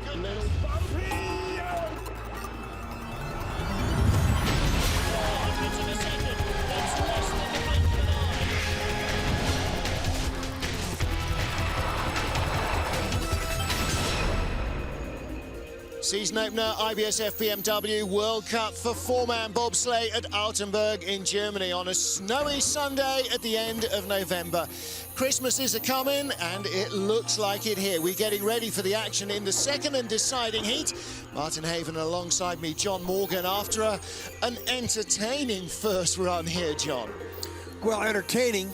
Little bumpy. Hundredths of a second. That's less than the blink of an eye. Season opener, IBSF BMW World Cup for four-man bobsleigh at Altenberg in Germany on a snowy Sunday at the end of November. Christmas is a-coming, and it looks like it here. We're getting ready for the action in the second and deciding heat. Martin Haven alongside me, John Morgan, after an entertaining first run here, John. Well, entertaining.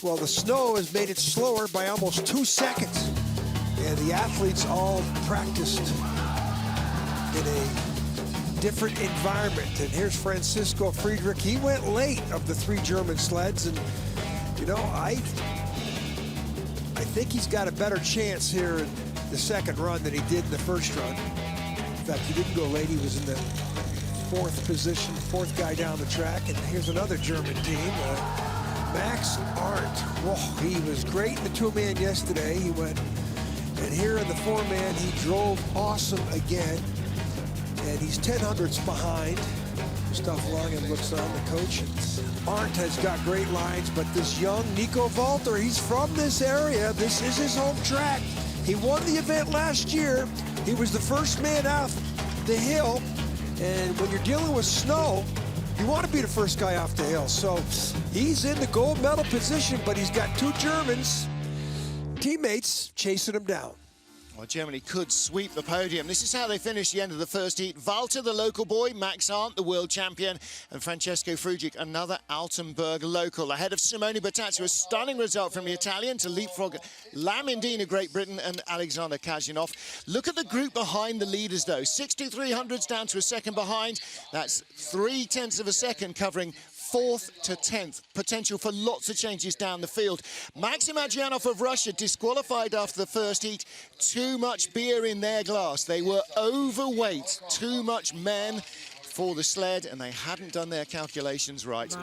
Well, the snow has made it slower by almost 2 seconds. And the athletes all practiced in a different environment. And here's Francisco Friedrich. He went late of the 3 German sleds. And, you know, I think he's got a better chance here in the second run than he did in the first run. In fact, he didn't go late. He was in the 4th position, 4th guy down the track. And here's another German team, Max Arndt. Whoa, he was great in the 2-man yesterday. He went, and here in the 4-man, he drove awesome again. And he's 0.10 behind. Gustav Langen looks on, the coach. Arndt has got great lines, but this young Nico Walter, he's from this area. This is his home track. He won the event last year. He was the first man off the hill. And when you're dealing with snow, you want to be the first guy off the hill. So he's in the gold medal position, but he's got 2 Germans, teammates, chasing him down. Well, Germany could sweep the podium. This is how they finished the end of the first heat. Walter, the local boy, Max Arndt, the world champion, and Francesco Friedrich, another Altenberg local. Ahead of Simone Bertazzi, a stunning result from the Italian to leapfrog Lamindina, Great Britain, and Alexander Kazyanov. Look at the group behind the leaders, though. 6300s down to a second behind. That's 0.3 of a second covering 4th to 10th. Potential for lots of changes down the field. Maxim Adrianov of Russia disqualified after the first heat. Too much beer in their glass. They were overweight. Too much men for the sled, and they hadn't done their calculations right.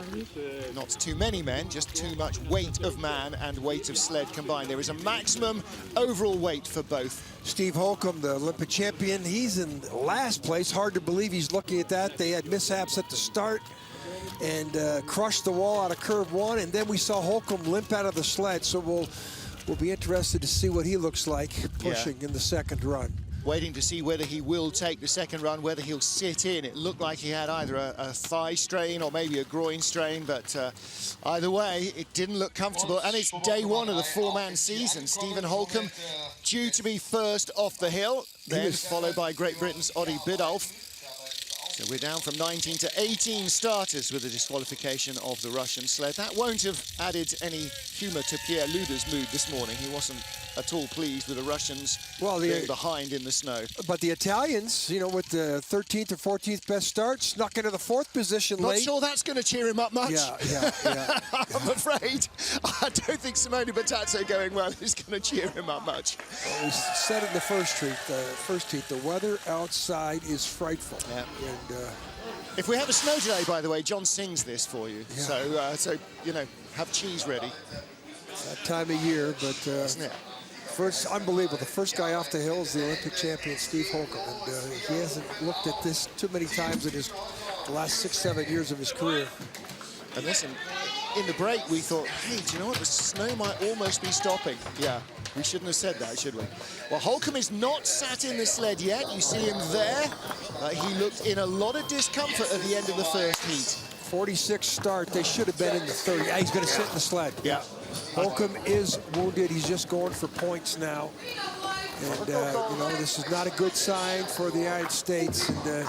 Not too many men, just too much weight of man and weight of sled combined. There is a maximum overall weight for both. Steve Holcomb, the Olympic champion, he's in last place. Hard to believe he's looking at that. They had mishaps at the start and crushed the wall out of curve 1, and then we saw Holcomb limp out of the sled. So we'll be interested to see what he looks like pushing in the second run. Waiting to see whether he will take the second run, whether he'll sit in. It looked like he had either a thigh strain or maybe a groin strain, but either way, it didn't look comfortable. And it's day 1 of the 4-man season. Stephen Holcomb due to be first off the hill, then followed by Great Britain's Oddy Biddulph. So we're down from 19 to 18 starters with the disqualification of the Russian sled. That won't have added any humour to Pierre Luder's mood this morning. He wasn't at all pleased with the Russians being behind in the snow. But the Italians, you know, with the 13th or 14th best start, snuck into the 4th position late. Not sure that's going to cheer him up much. Yeah. I'm afraid. I don't think Simone Bertazzi going well is going to cheer him up much. Well, we said it in the first heat, the weather outside is frightful. Yeah. And, if we have a snow today, by the way, John sings this for you. Yeah. So you know, have cheese ready. That time of year, but isn't it? First, unbelievable. The first guy off the hill is the Olympic champion, Steve Holcomb. And he hasn't looked at this too many times in the last 6-7 years of his career. And listen, in the break, we thought, hey, do you know what? The snow might almost be stopping. Yeah, we shouldn't have said that, should we? Well, Holcomb is not sat in the sled yet. You see him there. He looked in a lot of discomfort at the end of the first heat. 46 start. They should have been in the 30. Yeah, he's going to sit in the sled. Yeah. Holcomb is wounded. He's just going for points now. And, you know, this is not a good sign for the United States. And,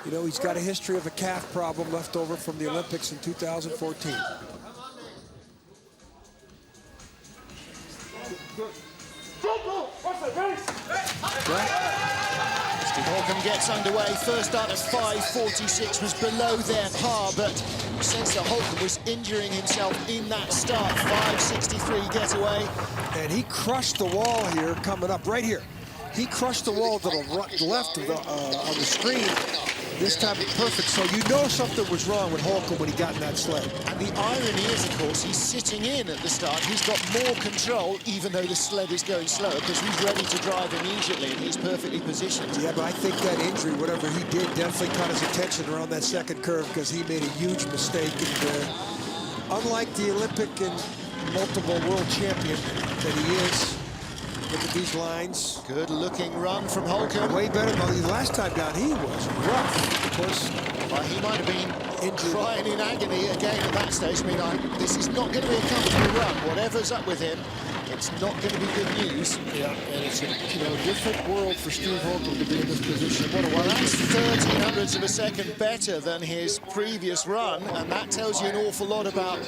you know, he's got a history of a calf problem left over from the Olympics in 2014. Steve Holcomb gets underway. First start at 5:46 was below their par, but since that Holcomb was injuring himself in that start, 5:63 getaway. And he crushed the wall here coming up right here. He crushed the wall to the left of the, on the screen. this time perfect. So you know something was wrong with Holcomb when he got in that sled. And the irony is, of course, he's sitting in at the start. He's got more control, even though the sled is going slower, because he's ready to drive immediately, and he's perfectly positioned. Yeah, but I think that injury, whatever he did, definitely caught his attention around that second curve, because he made a huge mistake. And unlike the Olympic and multiple world champion that he is, look at these lines. Good-looking run from Holcomb. Way better than the last time down. He was rough. Of course, He might have been crying in agony again at that stage. I mean, this is not going to be a comfortable run. Whatever's up with him, it's not going to be good news. Yeah, and it's a different world for Steve Holcomb to be in this position. Well, that's 1300ths of a second better than his previous run, and that tells you an awful lot about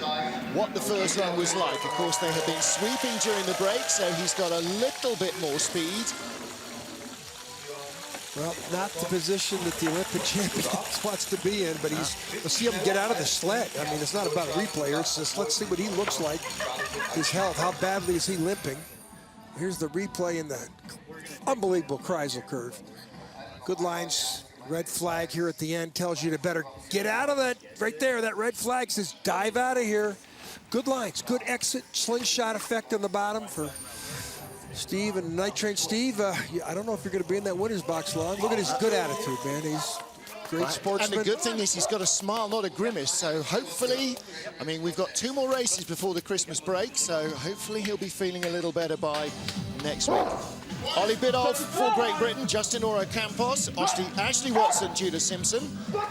what the first run was like. Of course, they have been sweeping during the break, so he's got a little bit more speed. Well, not the position that the Olympic champion wants to be in, but let's see him get out of the sled. I mean, it's not about replay. It's just, let's see what he looks like, his health. How badly is he limping? Here's the replay in the unbelievable Kreisel curve. Good lines. Red flag here at the end tells you to better get out of that. Right there, that red flag says dive out of here. Good lines, good exit, slingshot effect on the bottom for Steve and Night Train Steve. I don't know if you're going to be in that winner's box long. Look at his good attitude, man. He's a great sportsman. And the good thing is he's got a smile, not a grimace. So hopefully, I mean, we've got 2 more races before the Christmas break. So hopefully he'll be feeling a little better by next week. Ollie Biddulph for Great Britain, Justin Oro Campos, Ashley Watson, Judah Simpson. Well,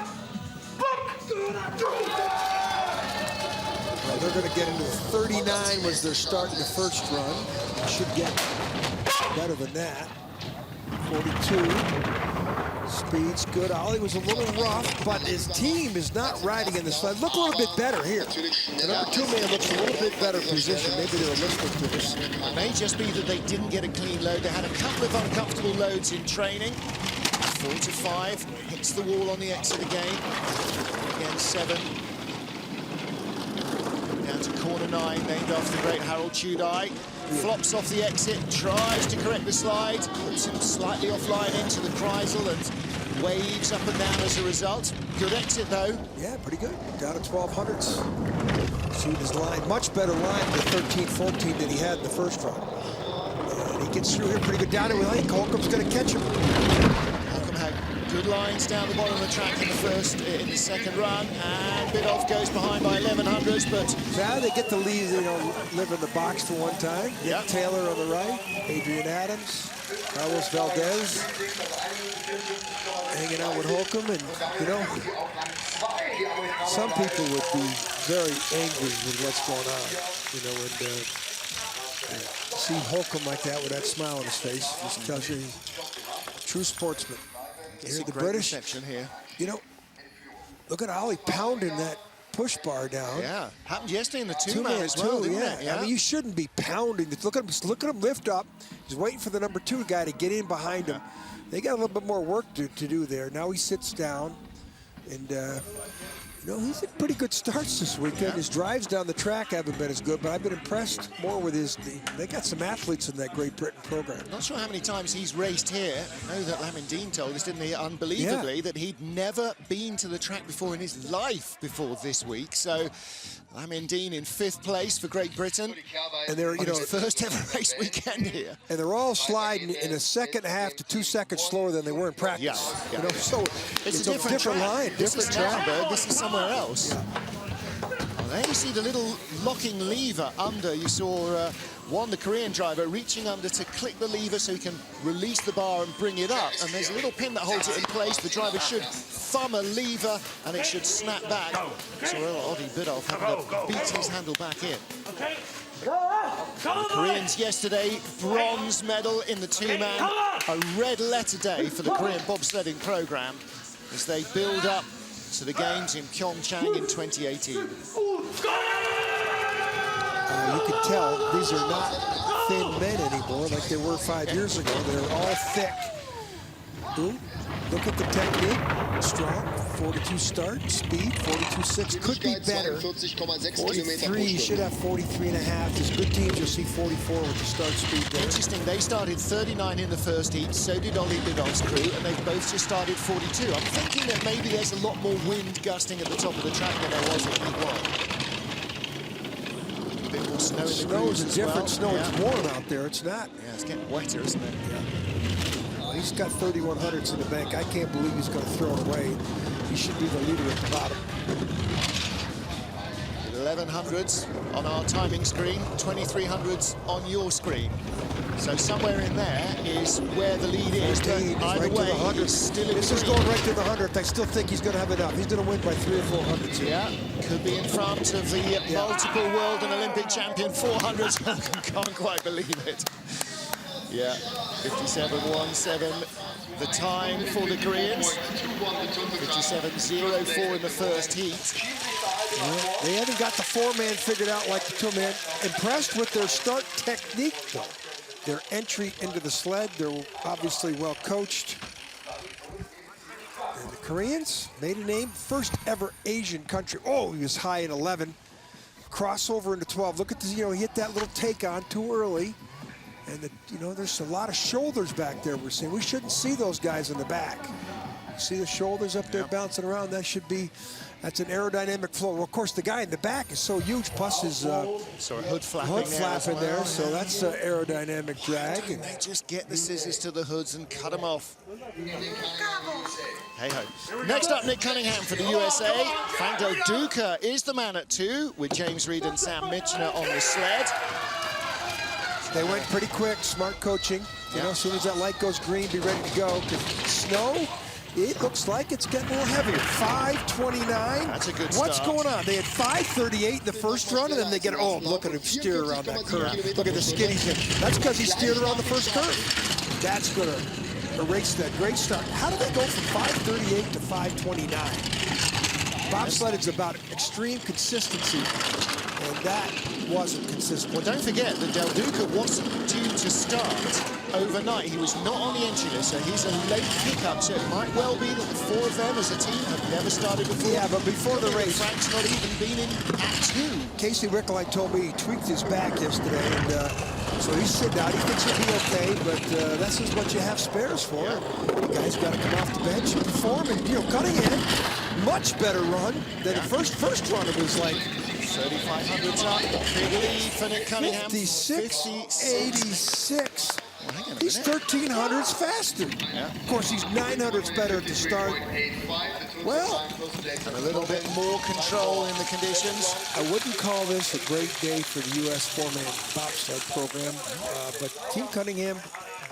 they're going to get into 39 was their start in the first run. Should get better than that. 42. Speed's good. Ollie was a little rough, but his team is not riding in the sled. Look a little bit better here. The number 2 man looks a little bit better position. Maybe they're listening to this. It may just be that they didn't get a clean load. They had a couple of uncomfortable loads in training. 4 to 5, hits the wall on the exit again. Again, 7. Down to corner 9, named after the great Harold Tudai. Flops off the exit, tries to correct the slide, puts him slightly offline into the Kreisel and waves up and down as a result. Good exit though. Yeah, pretty good. Down at 1200s. See his line, much better line than 13-14 that he had in the first run. And he gets through here pretty good down it with Hank. Holcomb's going to catch him. Holcomb had good lines down the bottom of the track in the second run, and Biddulph goes behind by 1100s, but now they get to leave, live in the box for one time. Yeah. Taylor on the right, Adrian Adams, Carlos Valdez hanging out with Holcomb, and some people would be very angry with what's going on, and see Holcomb like that with that smile on his face just tells you he's a true sportsman. it's Here, a the great British reception here. Look at Ollie pounding that push bar down. Yeah, happened yesterday in the 2 Two-man man as well, didn't it? I mean, you shouldn't be pounding. Look at him lift up. He's waiting for the number 2 guy to get in behind him. They got a little bit more work to do there. Now he sits down, and he's had pretty good starts this weekend. His drives down the track haven't been as good, but I've been impressed more with they got some athletes in that Great Britain program. Not sure how many times he's raced here. I know that Lamin Dean told us, didn't he, unbelievably, that he'd never been to the track before in his life before this week. So Lamin Dean in 5th place for Great Britain. And they're, his first ever race weekend here. And they're all sliding in a second half to 2 seconds slower than they were in practice. Yeah. So it's a different track. line, This different is track. Altenberg, this is somewhere else. Yeah. Well, there you see the little locking lever under. You saw the Korean driver, reaching under to click the lever so he can release the bar and bring it up. And there's a little pin that holds it in place. The driver should thumb a lever and it should snap back. So Ollie Biddulph having to beat his handle back in. Okay. The Koreans yesterday, bronze medal in the 2-man. A red letter day for the Korean bobsledding program as they build up to the games in Pyeongchang in 2018. You can tell these are not thin men anymore like they were 5 years ago. They're all thick. Ooh, look at the technique. Strong. 42 start, speed, 42.6, could be better. 43, you should have 43.5. There's good teams, you'll see 44 with the start speed there. Interesting, they started 39 in the first heat, so did Ollie Biddulph's crew, and they've both just started 42. I'm thinking that maybe there's a lot more wind gusting at the top of the track than there was at heat 1. A bit more snow in the Snow is a different snow. Yeah. It's warm out there. It's not. Yeah, it's getting wetter, isn't it? Yeah. He's got 3100s in the bank. I can't believe he's going to throw it away. He should be the leader at the bottom. 1100s on our timing screen, 2300s on your screen. So somewhere in there is where the lead is. But either right way, he's still in This is going right to the 100th. I still think he's going to have enough. He's going to win by 3 or 4 hundredths here. Yeah, could be in front of the multiple world and Olympic champion 400s. Can't quite believe it. Yeah, 57.17, the time for the Koreans. 57.04 in the first heat. Yeah, they haven't got the 4-man figured out like the 2-man. Impressed with their start technique, though. Their entry into the sled, they're obviously well coached. And the Koreans made a name, first ever Asian country. Oh, he was high in 11. Crossover into 12. Look at this, he hit that little take on too early. And, there's a lot of shoulders back there we're seeing. We shouldn't see those guys in the back. See the shoulders up there bouncing around? That's an aerodynamic flow. Well, of course, the guy in the back is so huge, plus his so a hood flapping there. So that's aerodynamic drag. And they just get the scissors to the hoods and cut them off. Hey-ho. Next up, Nick Cunningham for the USA. Frank Del Duca is the man at 2, with James Reed and Sam Mitchner on the sled. They went pretty quick, smart coaching. As soon as that light goes green, be ready to go. Because snow, it looks like it's getting a little heavier. 5:29. That's a good start. What's going on? They had 5:38 in the first run, and then they get, look at him steer around that curve. Look at the skid he's in. That's because he steered around the first curve. That's going to erase that great start. How do they go from 5:38 to 5:29? Bobsled is about extreme consistency, and that wasn't consistent. Well, don't forget that Del Duca wasn't due to start overnight. He was not on the entry list, so he's a late pickup. So it might well be that the 4 of them as a team have never started before. Yeah, but before the race, Frank's not even been in at 2. Casey Wickline told me he tweaked his back yesterday, and so he's sitting out. He thinks he'll be okay, but this is what you have spares for. Yeah. The guy's got to come off the bench and perform. And Cunningham, much better run than the first run. It was like 3,500s up. Big lead for Nick Cunningham. 56.86. Well, he's 1,300s faster. Yeah. Of course, he's 900s better at the start. Well, and a little bit more control in the conditions. I wouldn't call this a great day for the U.S. 4-man bobsled program, but Team Cunningham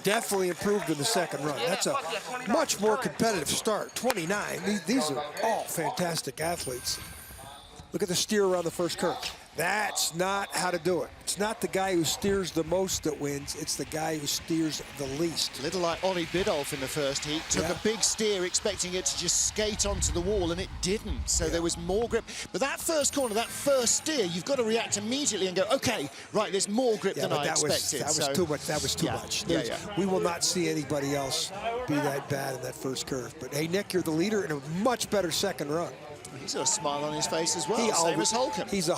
definitely improved in the second run. That's a much more competitive start. 29. These are all fantastic athletes. Look at the steer around the first curve. That's not how to do it. It's not the guy who steers the most that wins. It's the guy who steers the least. A little like Ollie Biddulph in the first heat. Took a big steer, expecting it to just skate onto the wall, and it didn't. So there was more grip. But that first corner, that first steer, you've got to react immediately and go, okay, right, there's more grip than I expected. That was too much. That was too much. We will not see anybody else be that bad in that first curve. But, hey, Nick, you're the leader in a much better second run. He's got a smile on his face as well, same as Holcomb. He's a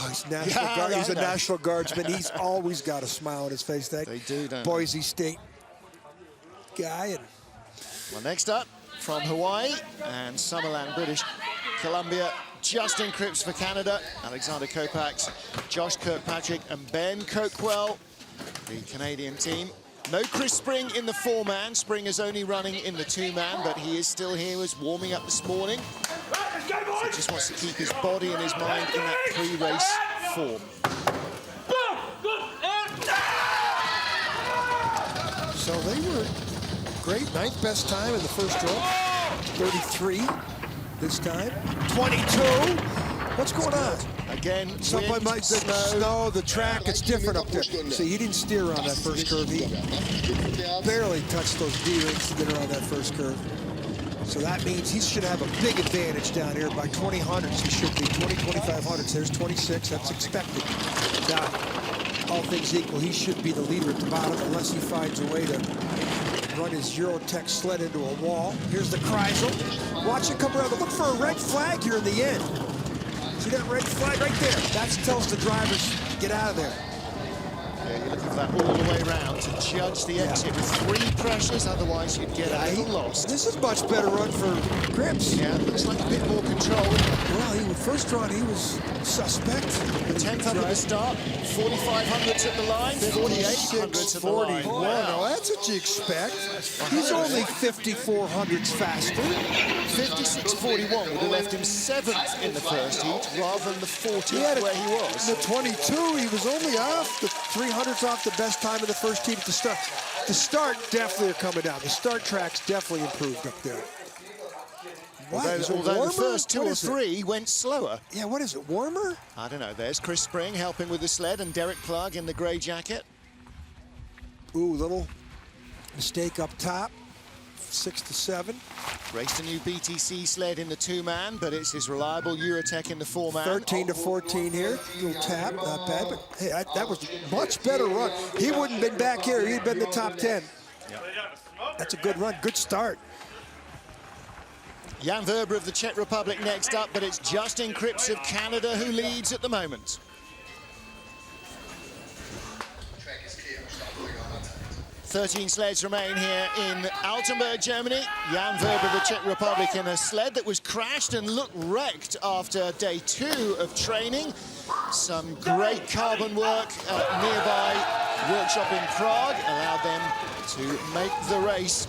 National Guardsman. He's always got a smile on his face. That they do, don't Boise State guy. Well, next up, from Hawaii and Summerland, British Columbia, Justin Cripps for Canada, Alexander Kopax, Josh Kirkpatrick, and Ben Coquell, the Canadian team. No Chris Spring in the 4-man. Spring is only running in the 2-man, but he is still here, was warming up this morning. So just wants to keep his body and his mind in that pre-race form. So they were great. 9th best time in the first row. 33 this time. 22. What's going on? Again, somebody might snow, the track, it's different up there. See, he didn't steer around that first curve. He barely touched those D-rings to get around that first curve. So that means he should have a big advantage down here. By 2000s, he should be 2500s. There's 26, that's expected. Now, all things equal, he should be the leader at the bottom unless he finds a way to run his Eurotech sled into a wall. Here's the Kreisel. Watch it come around. Look for a red flag here in the end. See that red flag right there? That tells the drivers, get out of there. Yeah, you're looking for that all the way around to judge the exit with 3 pressures, otherwise you'd get a little lost. This is a much better run for Grips. Yeah, looks like a bit more control. Well, first run, he was suspect. The 10th up at the start, 4500s at the line, 4800s at the line. Wow, now that's what you expect. He's only 5400s faster. 56.41 would have left him 7th in the first heat rather than the 40th where he was. The 22, he was only off the 300s off the best time of the first heat at the start. The start definitely are coming down. The start tracks definitely improved up there. Although the first 2 or 3 went slower. Yeah, what is it, warmer? I don't know. There's Chris Spring helping with the sled and Derek Plug in the grey jacket. Ooh, little mistake up top. 6 to 7. Raced a new BTC sled in the 2-man, but it's his reliable Eurotech in the 4-man. 13 to 14 here. Little tap, not bad, but hey, that was a much better run. He wouldn't have been back here. He'd been in the top 10. Yep. That's a good run, good start. Jan Verber of the Czech Republic next up, but it's Justin Cripps of Canada who leads at the moment. 13 sleds remain here in Altenberg, Germany. Jan Verber of the Czech Republic in a sled that was crashed and looked wrecked after day 2 of training. Some great carbon work at nearby workshop in Prague allowed them to make the race.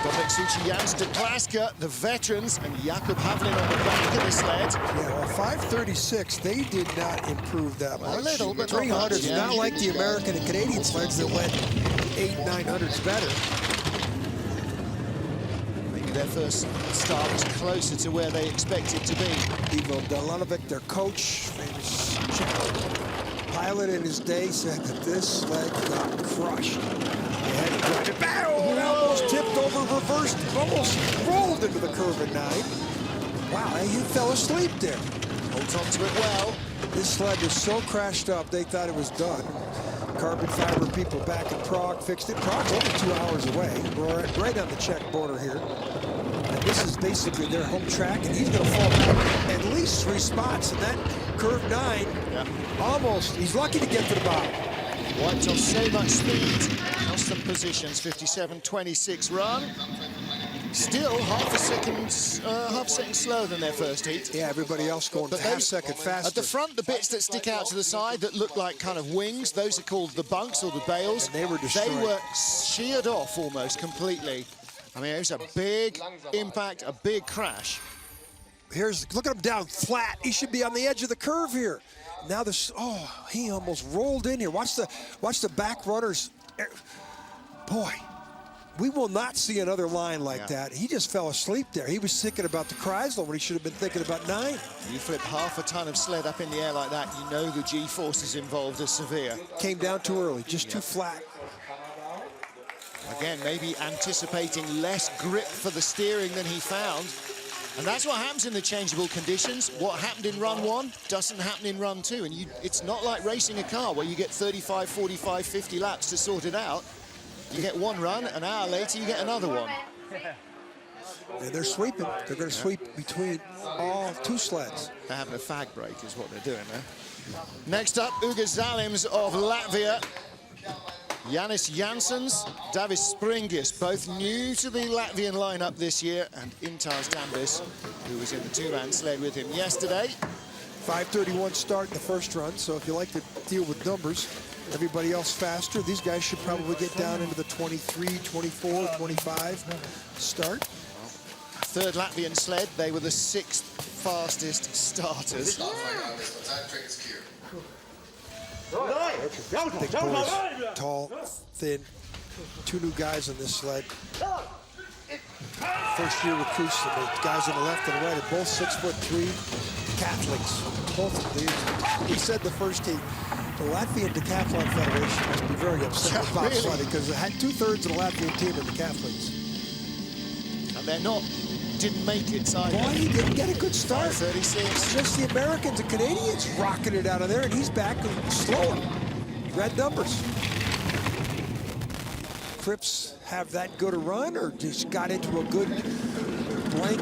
Dominic Succi, Jans de Klaska, the veterans, and Jakob Havlin on the back of the sled. Yeah, well, 536, they did not improve that much. A little, but 300s, yeah. not like the American and Canadian sleds that went 800s, 900s better. Maybe their first start was closer to where they expected to be. Ivo Delanovic, their coach, famous Czech pilot in his day, said that this sled got crushed. They had to drive it back. Oh, it almost tipped over, reversed, almost rolled into the curve at 9. Wow, he fell asleep there. Holds on to it well. This sled was so crashed up, they thought it was done. Carbon fiber people back in Prague fixed it. Prague's only 2 hours away. We're right on the Czech border here. And this is basically their home track, and he's going to fall back at least 3 spots. And that curve 9, almost, he's lucky to get to the bottom. Wiped off so much speed, lost some positions, 57.26 run. Still half a second slower than their first heat. Yeah, everybody else going half a second faster. At the front, the bits that stick out to the side that look like kind of wings, those are called the bunks or the bales. And they were destroyed. They were sheared off almost completely. I mean, it was a big impact, a big crash. Look at him down flat. He should be on the edge of the curve here. Now this, he almost rolled in here. Watch the back runners. Boy, we will not see another line like that. He just fell asleep there. He was thinking about the Kreisel when he should have been thinking about 9. You flip half a ton of sled up in the air like that, you know the G-forces involved are severe. Came down too early, just too flat. Again, maybe anticipating less grip for the steering than he found. And that's what happens in the changeable conditions. What happened in run 1 doesn't happen in run 2. And it's not like racing a car where you get 35, 45, 50 laps to sort it out. You get one run, an hour later you get another one. And they're sweeping. They're going to sweep between all 2 sleds. They're having a fag break is what they're doing there. Next up, Uga Zalims of Latvia. Janis Janssens, Davis Springis, both new to the Latvian lineup this year, and Intars Dambis, who was in the 2-man sled with him yesterday. 5:31 start in the first run, so if you like to deal with numbers, everybody else faster, these guys should probably get down into the 23, 24, 25 start. Third Latvian sled, they were the 6th fastest starters. Big boys, tall, thin, 2 new guys on this sled. First year recruits, the guys on the left and the right are both 6'3" Catholics. Both of these. He said the first heat, the Latvian Decathlon Federation must be very upset with bobsledding because it had 2/3 of the Latvian team are decathletes. And they're not, didn't make it, so boy, he didn't get a good start. 36. Just the Americans and Canadians rocking it out of there, and he's back slower. Red numbers. Cripps have that good a run, or just got into a good blank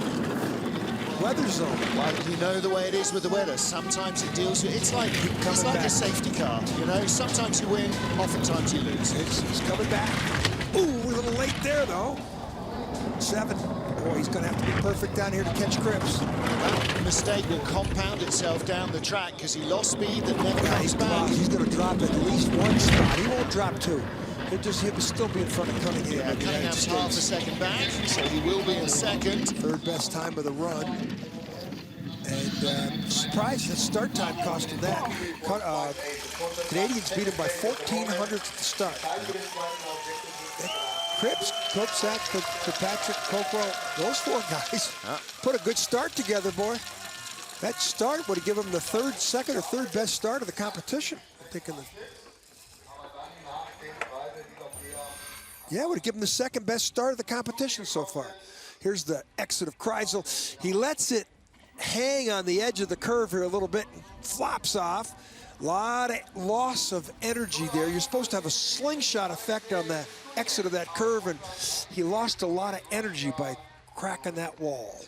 weather zone? Well, you know the way it is with the weather. Sometimes it deals with, it's like a safety car, you know? Sometimes you win, oftentimes you lose. He's coming back. Ooh, a little late there, though. 7. Boy, he's going to have to be perfect down here to catch Cripps. That mistake will compound itself down the track because he lost speed that never comes back. He's going to drop at least 1 spot. He won't drop 2. He'll still be in front of Cunningham. Yeah, Cunningham's half a second back, so he will be in second. 3rd best time of the run. And surprised that start time cost him that. Canadians beat him by 1,400 at the start. Cripps, Kopsak, Patrick, Coco, those 4 guys put a good start together, boy. That start would have given him the second or third best start of the competition. I'm thinking would have given him the 2nd best start of the competition so far. Here's the exit of Kreisel. He lets it hang on the edge of the curve here a little bit and flops off. A lot of loss of energy there. You're supposed to have a slingshot effect on the exit of that curve, and he lost a lot of energy by cracking that wall.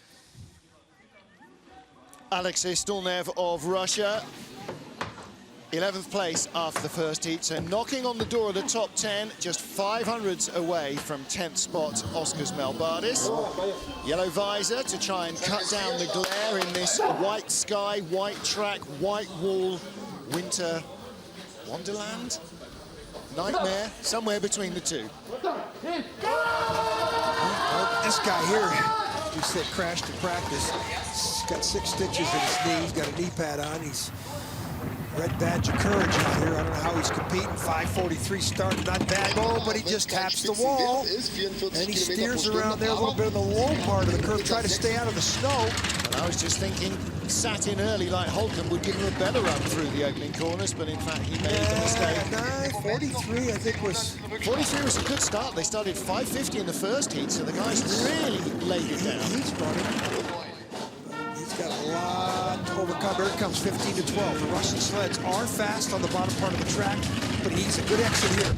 Alexei Stolnev of Russia, 11th place after the first heat, so knocking on the door of the top 10, just 500s away from 10th spot, Oskars Melbardis. Yellow visor to try and cut down the glare in this white sky, white track, white wall, winter wonderland, nightmare, somewhere between the two. Well, this guy here, you said crashed in practice. He's got 6 stitches in his knee. He's got a knee pad on. He's red badge of courage out here. I don't know how he's competing. 5:43 start, not bad. Oh, but he just taps the wall. And he steers around there a little bit in the low part of the curve, trying to stay out of the snow. And I was just thinking, sat in early like Holcomb would give him a better run through the opening corners, but in fact he made the mistake. 43, I think, was... 43 was a good start. They started 5:50 in the first heat, so the guys really laid it down. He's running. He's got a lot to overcome. Here it comes 15 to 12. The Russian sleds are fast on the bottom part of the track, but he needs a good exit here.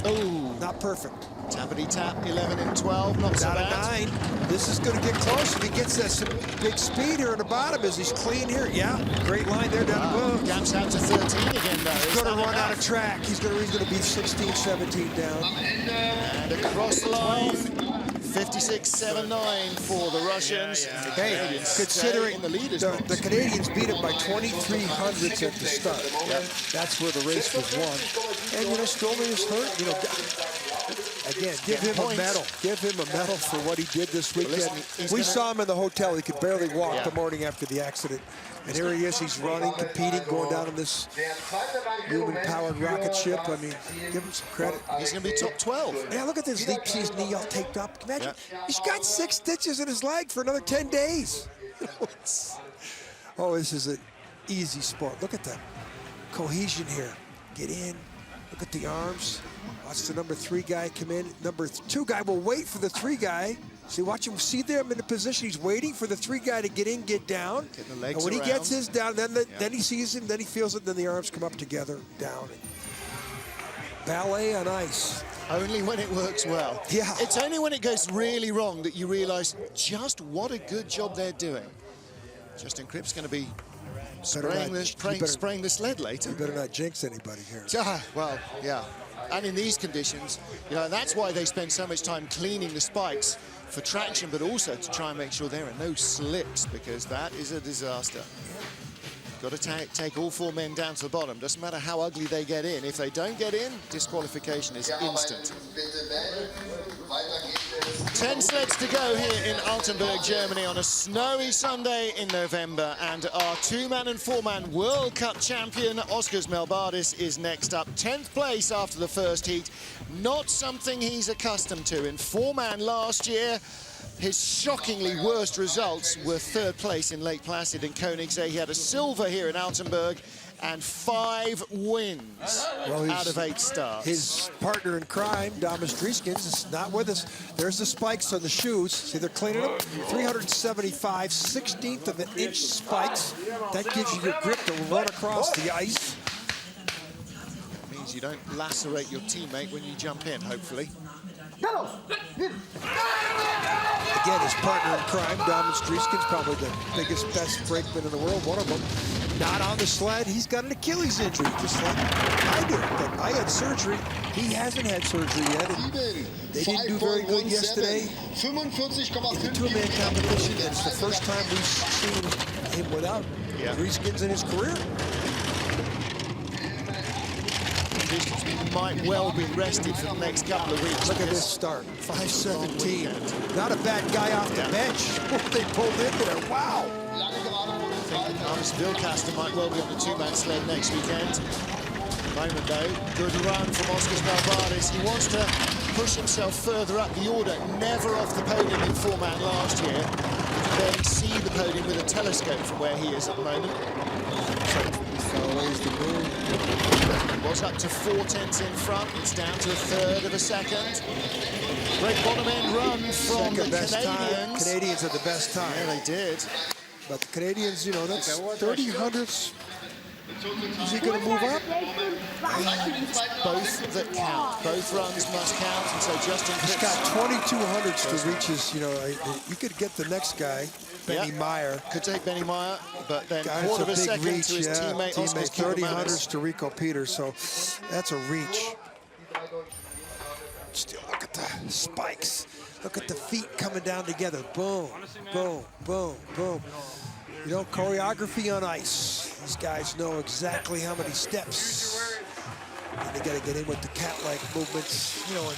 Oh, not perfect. Tappity tap, 11 and 12, not so bad. 9. This is going to get close if he gets that some big speed here at the bottom as he's clean here. Yeah, great line there down below. Gaps out to 13 again, though. He's going to run out of track. He's going to be 16, 17 down. And across the line, 56.79 for the Russians. Hey, considering the Canadians beat him by 23 hundredths at the start. That's where the race was won. And, you know, Stolman is hurt. You know, again, give him a medal. Give him a medal for what he did this weekend. We saw him in the hotel. He could barely walk the morning after the accident. And here he is. He's running, competing, going down in this human-powered rocket ship. I mean, give him some credit. He's going to be top 12. Yeah, look at this. He sees his knee all taped up. Imagine, he's got 6 stitches in his leg for another 10 days. Oh, this is an easy sport. Look at the cohesion here. Get in. Look at the arms. Watch the number 3 guy come in. Number 2 guy will wait for the 3 guy. See, watch him. See there, him in the position. He's waiting for the 3 guy to get in, get down. Get the legs and when around. he gets his down, then he sees him, then he feels it, then the arms come up together, down. Ballet on ice. Only when it works well. Yeah. It's only when it goes really wrong that you realize just what a good job they're doing. Justin Cripps going to be spraying the sled later. You better not jinx anybody here. Well, yeah. And in these conditions, you know, that's why they spend so much time cleaning the spikes for traction, but also to try and make sure there are no slips, because that is a disaster. Got to take all 4 men down to the bottom. Doesn't matter how ugly they get in. If they don't get in, disqualification is instant. 10 sleds to go here in Altenberg, Germany on a snowy Sunday in November. And our 2-man and 4-man World Cup champion, Oskars Melbardis, is next up. 10th place after the first heat. Not something he's accustomed to. In 4-man last year, his shockingly worst results were 3rd place in Lake Placid and Koenigsee. He had a silver here in Altenberg and 5 wins out of 8 starts. His partner in crime, Damas Drieskins, is not with us. There's the spikes on the shoes. See, they're cleaning them. 375, 16th of an inch spikes. That gives you your grip to run across the ice. Means You don't lacerate your teammate when you jump in, hopefully. Again, his partner in crime, Domin Strieskin's probably the biggest, best brakeman in the world, one of them. Not on the sled. He's got an Achilles injury, just like I do. But I had surgery. He hasn't had surgery yet. And they didn't do very good yesterday in the two-man competition. And it's the first time we've seen him without Strieskins in his career. Might well be rested for the next couple of weeks. Look at this start, 5:17. Not a bad guy off the bench. They pulled in there, wow. Arvis Vilcaster might well be on the two-man sled next weekend. At the moment though, good run from Oskar Melbardis. He wants to push himself further up the order, never off the podium in four-man last year. You can barely see the podium with a telescope from where he is at the moment. Was up to 4/10 in front. It's down to a third of a second. Great bottom end run from the Canadians. Canadians had the best time. Yeah, they did. But the Canadians, you know, that's 30 hundredths. Is he going to move up? Both that count. Both runs must count. And so Justin He's got 22 hundredths to reach his, you know, you could get the next guy, Benny Meyer. Could take Benny Meyer, but then Guys, quarter of a big second reach, to his teammate, Oscar 30 hundredths to Rico Peters, so that's a reach. Still, look at the spikes. Look at the feet coming down together. Boom, boom, boom, boom. You know, choreography on ice. These guys know exactly how many steps. And they got to get in with the cat-like movements, you know, and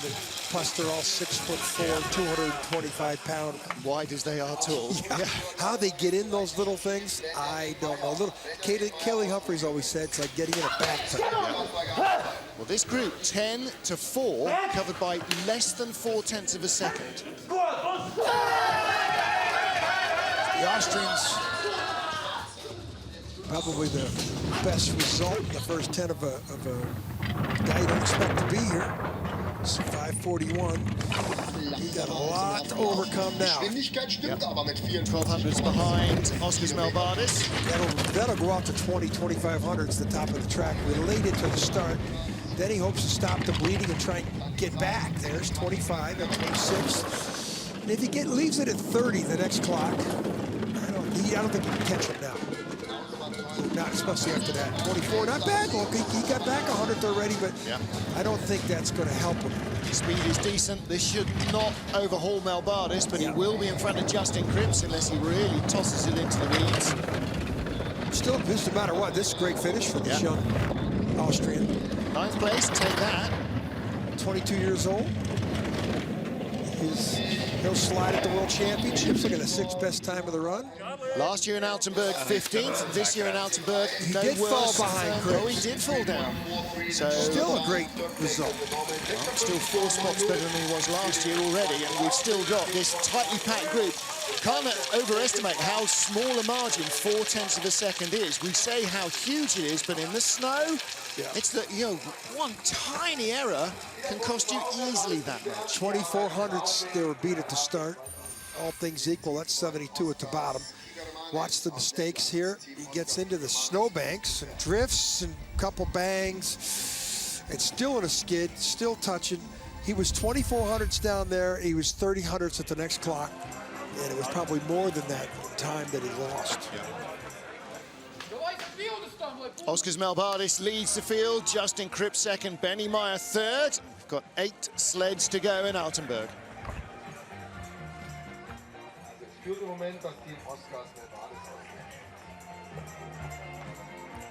plus they're all 6'4", 225-pound. Wide as they are tall. Yeah. How they get in those little things, I don't know. Kelly Humphreys always said it's like getting in a bathtub. Well, this group, 10-4, covered by less than 4/10 of a second. The Austrians, probably the best result in the first 10 of a guy you don't expect to be here. It's 5:41. He got a lot to overcome now. 1200s behind Oskar Melbardis. That'll go out to 2500s, the top of the track, related to the start. Then he hopes to stop the bleeding and try and get back. There's 25 and 26. And if he leaves it at 30 the next clock, I don't think he can catch him now. Not especially after that. 24, not bad. Look, he got back 100th already, but I don't think that's going to help him. Speed is decent. This should not overhaul Melbardis, but he will be in front of Justin Cripps unless he really tosses it into the weeds. Still, no matter what, this is a great finish for this young Austrian. 9th place, take that. 22 years old. He'll slide at the World Championships. Look at the 6th best time of the run. Last year in Altenberg, 15th. This year in Altenberg, no did worse. fall behind Cripps. Oh, he did fall down. So still a great result. Well, still 4 spots better than he was last year already, and we've still got this tightly packed group. Can't overestimate how small a margin 4/10 of a second is. We say how huge it is, but in the snow, it's that, you know, one tiny error can cost you easily that much. 24 hundredths, they were beat at the start. All things equal, that's 72 at the bottom. Watch the mistakes here. He gets into the snowbanks and drifts and a couple bangs. It's still in a skid, still touching. He was 24 hundredths down there. He was 30 hundredths at the next clock. And it was probably more than that time that he lost. Oskar Melbardis leads the field. Justin Cripps second. Benny Meyer third. We've got 8 sleds to go in Altenberg.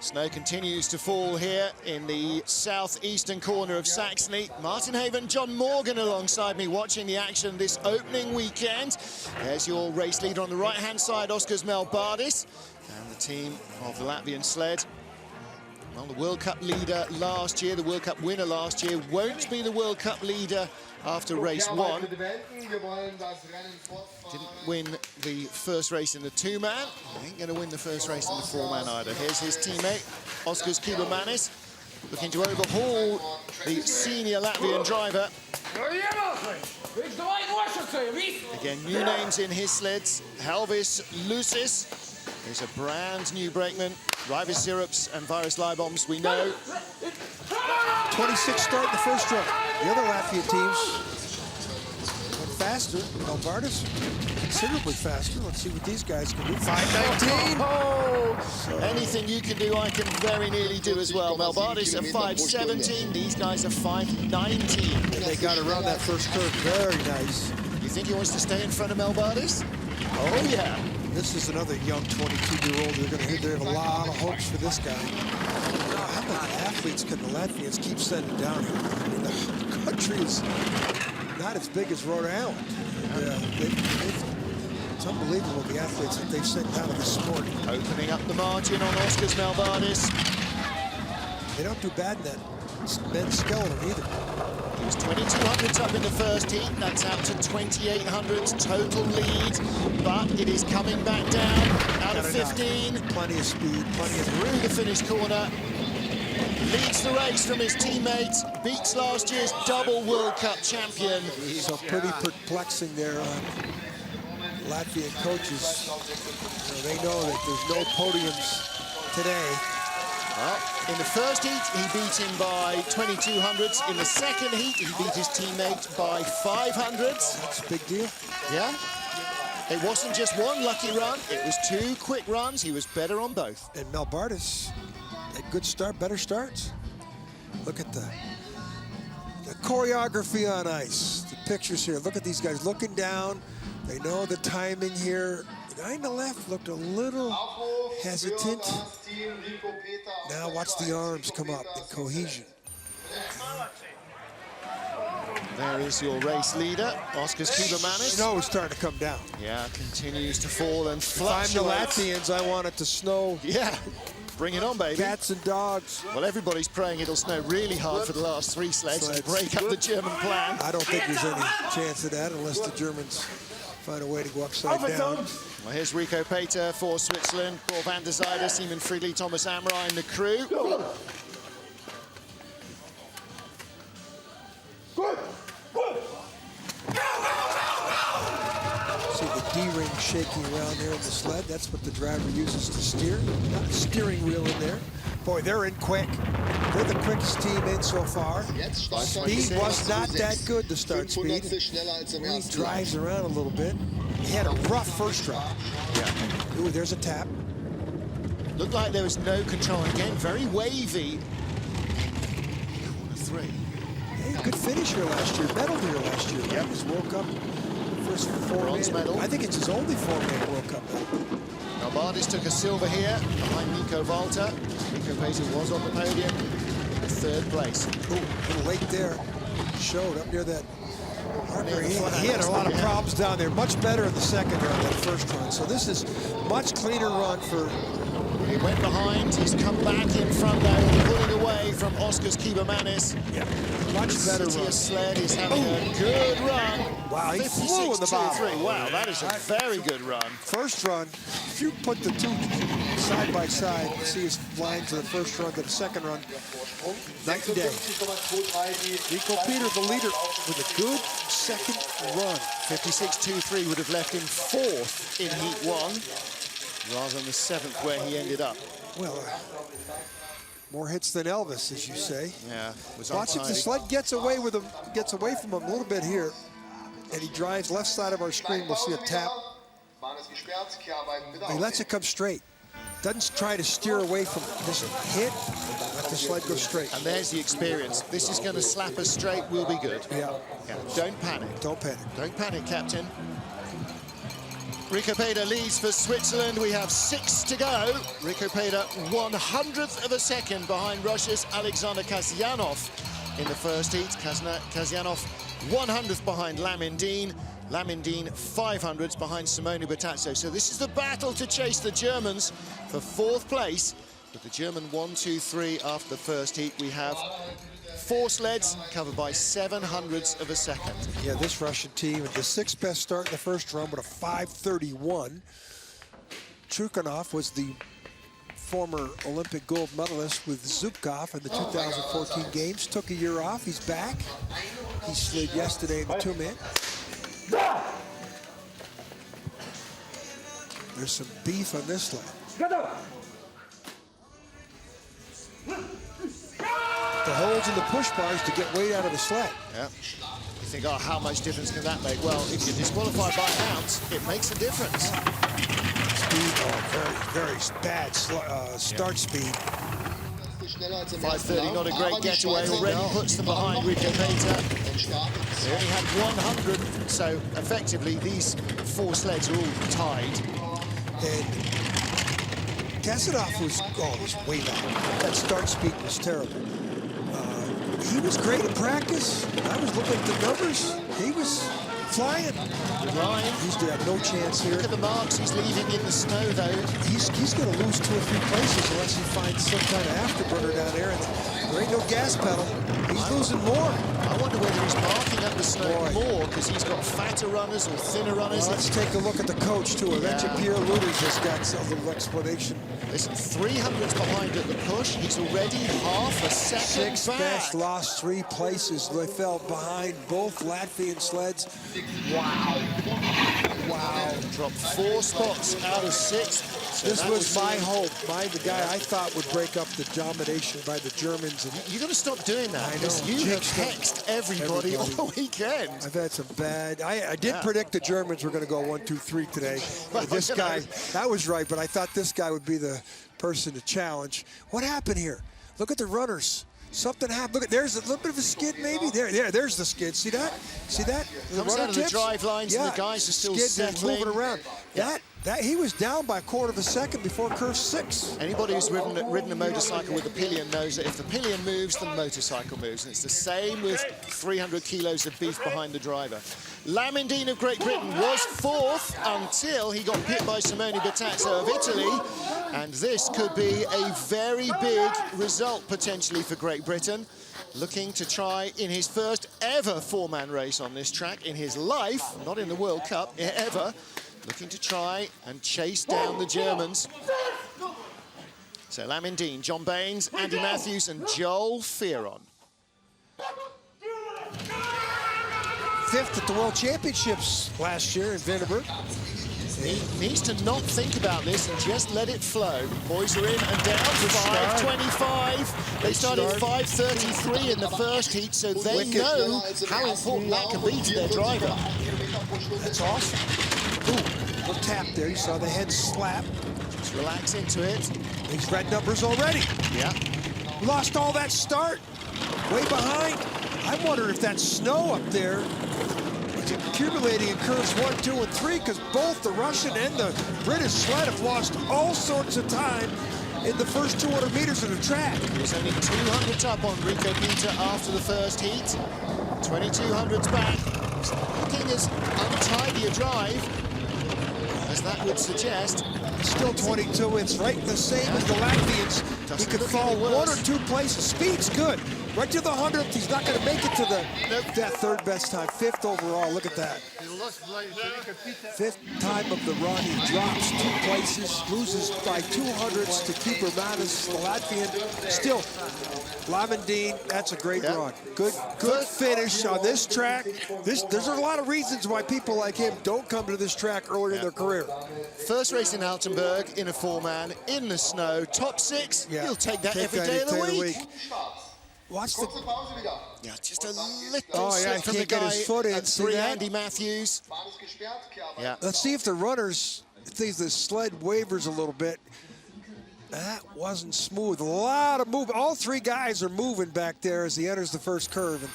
Snow continues to fall here in the southeastern corner of Saxony. Martin Haven, John Morgan alongside me watching the action this opening weekend. There's your race leader on the right-hand side, Oskar Melbardis, and the team of the Latvian sled. Well, the World Cup leader last year, the World Cup winner last year, won't be the World Cup leader after race 1. Didn't win the first race in the 2-man. Ain't going to win the first race in the 4-man either. Here's his teammate, Oskars Kybarmanis, looking to overhaul the senior Latvian driver. Again, new names in his sleds. Helvis Lucis is a brand new brakeman. Raivis Zirups and Vairis Leiboms, we know. 26 start in the first run. The other Latvia teams went faster. Melbardis considerably faster. Let's see what these guys can do. 5:19. Oh, anything you can do, I can very nearly do as well. Melbardis at 5:17. These guys are 5:19. And they got around that first curve. Very nice. You think he wants to stay in front of Melbardis? Oh, yeah. This is another young 22-year-old. They have a lot of hopes for this guy. How many athletes can the Latvians keep sending down here? I mean, the country is not as big as Rhode Island. It's unbelievable, the athletes that they've sent down to the sport. Opening up the margin on Oskars Melbardis. They don't do bad in that men's skeleton either. He was 2,200 up in the first heat. That's out to 2,800 total lead, but it is coming back down out of 15. Plenty of speed, plenty of Through the finish corner. Leads the race from his teammates. Beats last year's double World Cup champion. So pretty perplexing there on Latvian coaches. They know that there's no podiums today. Well, in the first heat, he beat him by 2,200s. In the second heat, he beat his teammate by 500s. That's a big deal. Yeah. It wasn't just one lucky run. It was two quick runs. He was better on both. And Melbardis, a good start, better starts. Look at the choreography on ice. The pictures here. Look at these guys looking down. They know the timing here. The guy on the left looked a little hesitant. Now watch the arms come up in cohesion. There is your race leader, Oskars Kibermanis. Snow is starting to come down. Yeah, continues to fall and If I'm the fluctuate. Latvians, I want it to snow. Yeah, bring it on, baby. Cats and dogs. Well, everybody's praying it'll snow really hard for the last three sleds and break up the German plan. I don't think there's any chance of that unless the Germans find a way to go upside down. Well, here's Rico Peter for Switzerland, Paul van der Zijde, Simon Friedli, Thomas Amrei in the crew. See the D-ring shaking around there in the sled. That's what the driver uses to steer. Got a steering wheel in there. Boy, they're in quick. They're the quickest team in so far. Speed was not that good to start speed. When he drives around a little bit. He had a rough first run. Yeah. Ooh, there's a tap. Looked like there was no control. Again, very wavy. Corner three. Hey, good finish here last year. Medal here last year. Yep. His World Cup first Bronze medal. I think it's his only four-man World Cup medal. Melbardis took a silver here behind Nico Walter. Rico Peter was on the podium in third place. Ooh, a little late there. Showed up near that. Near the front He had a lot of yeah. problems down there. Much better in the second run than the first run. So this is much cleaner run for. He went behind. He's come back in front now, pulling away from Oskars Kibermanis. Yeah. Much better run. Sled is having a good run. Wow, he flew in the bottom. 56.23. Wow, that is a very good run. First run, if you put the two side by side, you see his lines of the first run to the second run, night and day. Rico Peter, the leader, with a good second run. 56.23 would have left him fourth in Heat 1, rather than the seventh where he ended up. Well, more hits than Elvis, as you say. Yeah, was Watch if the sled gets away with him, gets away from him a little bit here, and he drives left side of our screen. We'll see a tap. He lets it come straight. Doesn't try to steer away from this hit. Let the sled go straight. And there's the experience. This is going to slap us straight. We'll be good. Yeah. Don't panic. Don't panic. Don't panic, Captain. Rico Peter leads for Switzerland. We have 6 to go. Rico Peter 100th of a second behind Russia's Alexander Kasyanov in the first heat. Kasyanov 100th behind Lamindine. Lamindine 500s behind Simone Bertazzo. So this is the battle to chase the Germans for fourth place. With the German 1-2-3 after the first heat, we have 4 sleds covered by 700ths of a second. Yeah, this Russian team had the 6th best start in the first run with a 5:31. Trukhanov was the former Olympic gold medalist with Zubkov in the 2014 games. Took a year off. He's back. He slid yesterday in the 2-man. There's some beef on this sled. the holes in the push bars to get weight out of the sled. Yeah. You think, oh, how much difference can that make? Well, if you're disqualified by an ounce, it makes a difference. Speed, very bad start speed. 5:30, not a great getaway. Already puts them behind Rico Peter. They only had 100, so effectively these four sleds are all tied. And Kassadov was way down. That start speed was terrible. He was great in practice. I was looking at the numbers. He was flying. Ryan. He's got no chance here. Look at the marks he's leaving in the snow, though. He's going to lose 2 or 3 places unless he finds some kind of afterburner down there. And there ain't no gas pedal. He's losing more. I wonder whether he's marking up the snow more because he's got fatter runners or thinner runners. Well, let's take a look at the coach, too. I bet you Pierre Luders has got a little explanation. Listen, 300's behind at the push. He's already half a second Sixth back. best, lost 3 places. They fell behind both Latvian sleds. Wow. Dropped 4 spots out of 6. So this was my hope. The guy I thought would break up the domination by the Germans. And you got to stop doing that. I know. You have hexed everybody all weekend. I've had some bad. I did predict the Germans were going to go 1, 2, 3 today. But this guy, that was right. But I thought this guy would be the person to challenge. What happened here? Look at the runners. Something happened. Look, there's a little bit of a skid, maybe. There's the skid. See that? See that? Comes out of the drive lines, and the guys are still settling. Moving around. That he was down by 1/4 of a second before curve 6. Anybody who's ridden a motorcycle with a pillion knows that if the pillion moves, the motorcycle moves. And it's the same with 300 kilos of beef behind the driver. Lamindine of Great Britain was 4th until he got hit by Simone Bertazzo of Italy. And this could be a very big result potentially for Great Britain. Looking to try in his first ever 4-man race on this track in his life, not in the World Cup, ever. Looking to try and chase down the Germans. So Lamindine, John Baines, Andy Matthews and Joel Fearon. 5th at the World Championships last year in Vandenberg. He needs to not think about this and just let it flow. Boys are in and down. 5:25. They started 5:33 in the first heat, so they know how important that can be to their driver. That's awesome. Ooh, little tap there. You saw the head slap. Just relax into it. These red numbers already. Yeah. Lost all that start. Way behind. I wonder if that snow up there is accumulating in curves 1, 2, and 3 because both the Russian and the British sled have lost all sorts of time in the first 200 meters of the track. He was only 200 up on Rico Peter after the first heat. 2200's back. Looking as untidy a drive as that would suggest. Still 22. It's right the same as the Latvians. He could fall 1 or 2 places. Speed's good. Right to the 100th. He's not going to make it to that 3rd best time. 5th overall. Look at that. 5th time of the run. He drops 2 places. Loses by 200ths to Keeper Mattis, the Latvian. Still, Lamindine, that's a great run. Good finish on this track. There's a lot of reasons why people like him don't come to this track earlier in their career. First race in Altenberg in a 4-man in the snow. Top 6. He'll take that every day of the week. Watch the... just a little slip from the guy his foot in. at 3, Andy Matthews. Let's see if the runners, if the sled wavers a little bit. That wasn't smooth. A lot of movement. All 3 guys are moving back there as he enters the first curve.